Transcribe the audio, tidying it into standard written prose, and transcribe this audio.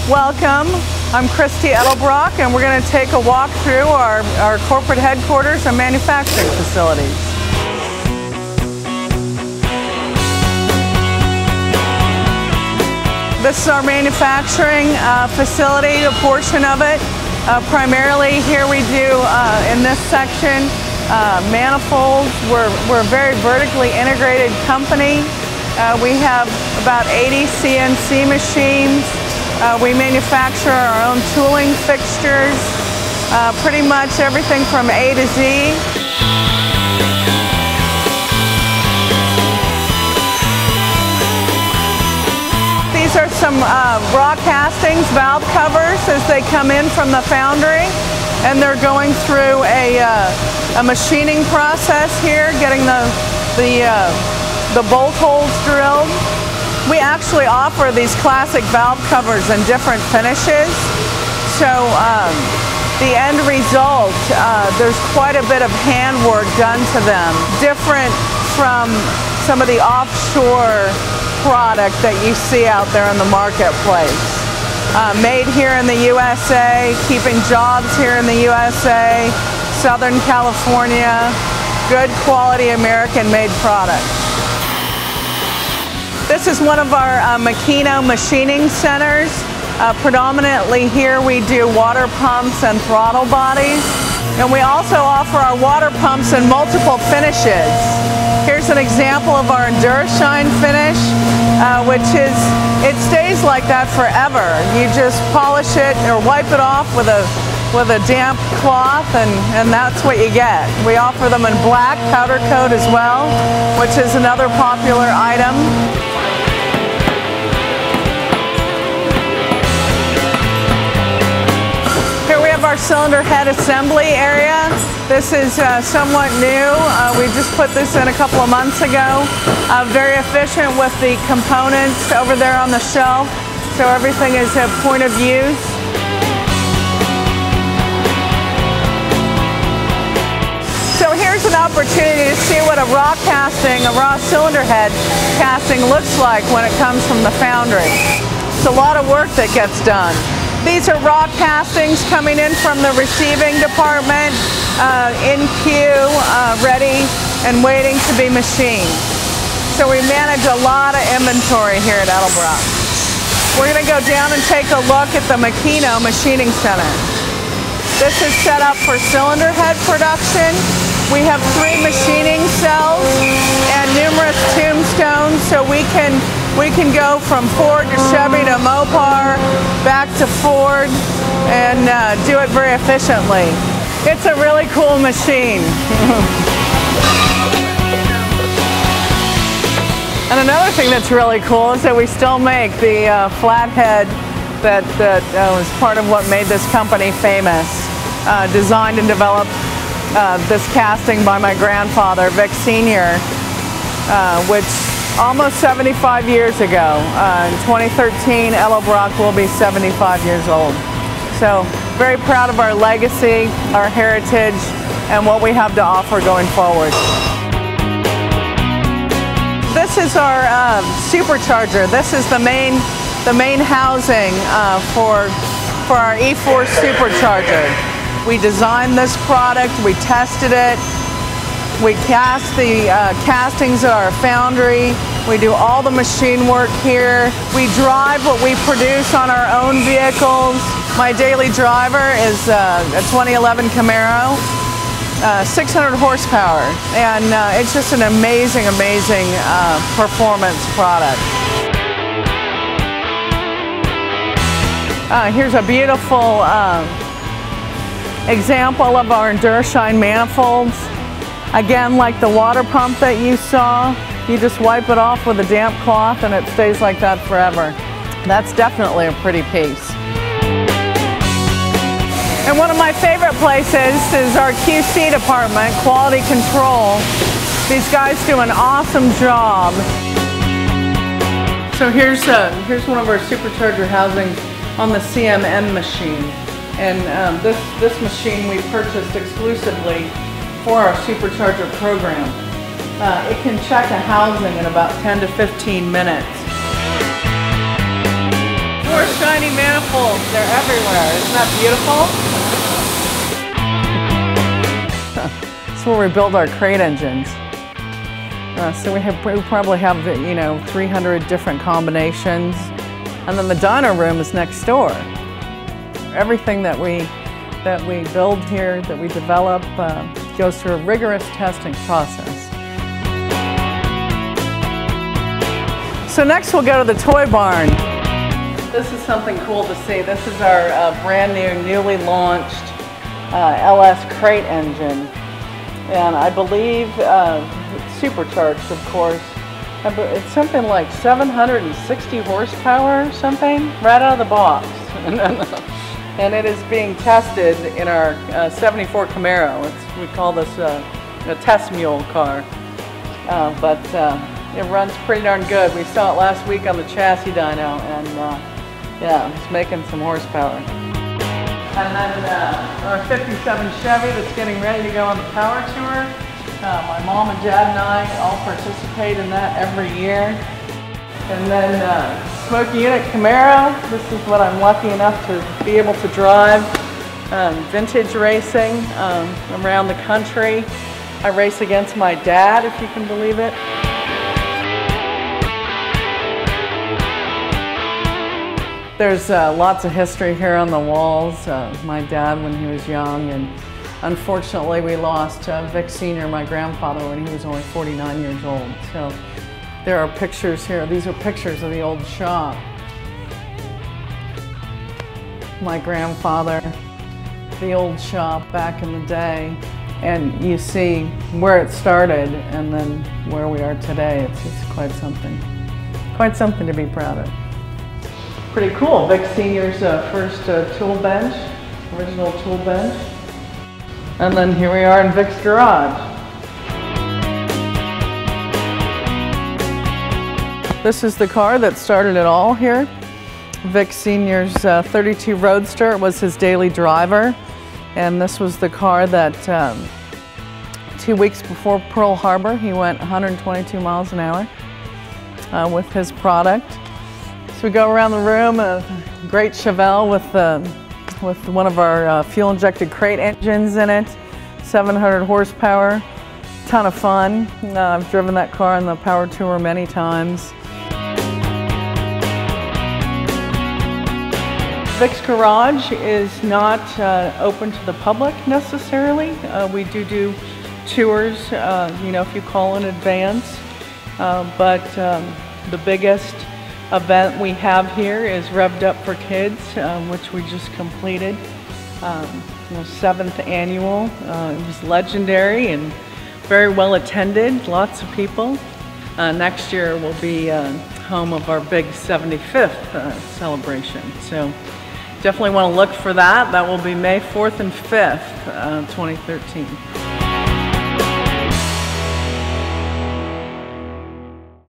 Welcome. I'm Christi Edelbrock, and we're going to take a walk through our corporate headquarters and manufacturing facilities. This is our manufacturing facility, a portion of it. Primarily here we do, in this section, manifolds. We're a very vertically integrated company. We have about 80 CNC machines. We manufacture our own tooling fixtures, pretty much everything from A to Z. These are some raw castings, valve covers as they come in from the foundry, and they're going through a machining process here, getting the bolt holes drilled. We actually offer these classic valve covers in different finishes. So the end result, there's quite a bit of handwork done to them, different from some of the offshore product that you see out there in the marketplace. Made here in the USA, keeping jobs here in the USA, Southern California, good quality American-made products. This is one of our Makino machining centers. Predominantly here we do water pumps and throttle bodies. And we also offer our water pumps in multiple finishes. Here's an example of our Endurashine finish, which is, it stays like that forever. You just polish it or wipe it off with a damp cloth, and that's what you get. We offer them in black powder coat as well, which is another popular item. Our cylinder head assembly area. This is somewhat new. We just put this in a couple of months ago. Very efficient with the components over there on the shelf, so everything is at point of use. So here's an opportunity to see what a raw casting, a raw cylinder head casting looks like when it comes from the foundry. It's a lot of work that gets done. These are raw castings coming in from the receiving department, in queue, ready and waiting to be machined. So we manage a lot of inventory here at Edelbrock. We're going to go down and take a look at the Makino Machining Center. This is set up for cylinder head production. We have 3 machining cells and numerous tombstones, so we can go from Ford to Chevy to Mopar, back to Ford, and do it very efficiently. It's a really cool machine. And another thing that's really cool is that we still make the flathead that was part of what made this company famous. Designed and developed this casting by my grandfather, Vic Sr., which almost 75 years ago. In 2013, Edelbrock will be 75 years old. So very proud of our legacy, our heritage, and what we have to offer going forward. This is our supercharger. This is the main housing for our E4 supercharger. We designed this product, we tested it, we cast the castings at our foundry, we do all the machine work here, we drive what we produce on our own vehicles. My daily driver is a 2011 Camaro, 600 horsepower, and it's just an amazing performance product. Here's a beautiful example of our Endurashine manifolds. Again, like the water pump that you saw, you just wipe it off with a damp cloth and it stays like that forever. That's definitely a pretty piece. And one of my favorite places is our QC department, quality control. These guys do an awesome job. So here's one of our supercharger housings on the CMM machine. And this machine we purchased exclusively for our supercharger program. It can check a housing in about 10 to 15 minutes. More shiny manifolds. manifolds, they're everywhere. Isn't that beautiful? That's where we build our crate engines. So we probably have, you know, 300 different combinations. And then the dyno room is next door. Everything that we build here, that we develop, goes through a rigorous testing process. So next we'll go to the toy barn. This is something cool to see. This is our brand new, newly launched LS crate engine. And I believe it's supercharged, of course. It's something like 760 horsepower or something, right out of the box. And it is being tested in our 74 Camaro. We call this a test mule car. But it runs pretty darn good. We saw it last week on the chassis dyno, and yeah, it's making some horsepower. And then our 57 Chevy that's getting ready to go on the power tour. My mom and dad and I all participate in that every year. And then Smoky Unit Camaro. This is what I'm lucky enough to be able to drive. Vintage racing around the country. I race against my dad, if you can believe it. There's lots of history here on the walls. My dad when he was young, and unfortunately we lost Vic Sr., my grandfather, when he was only 49 years old. So there are pictures here. These are pictures of the old shop. My grandfather, the old shop back in the day. And you see where it started and then where we are today. It's just quite something to be proud of. Pretty cool. Vic Sr.'s first tool bench, original tool bench. And then here we are in Vic's garage. This is the car that started it all here. Vic Sr.'s 32 Roadster. It was his daily driver. And this was the car that 2 weeks before Pearl Harbor, he went 122 miles an hour with his product. So we go around the room, a great Chevelle with one of our fuel-injected crate engines in it, 700 horsepower, ton of fun. I've driven that car on the power tour many times. Vic's garage is not open to the public necessarily. We do tours, you know, if you call in advance. But the biggest event we have here is Revved Up for Kids, which we just completed. You know, 7th annual. It was legendary and very well attended, lots of people. Next year will be home of our big 75th celebration. So definitely want to look for that. That will be May 4th and 5th, 2013.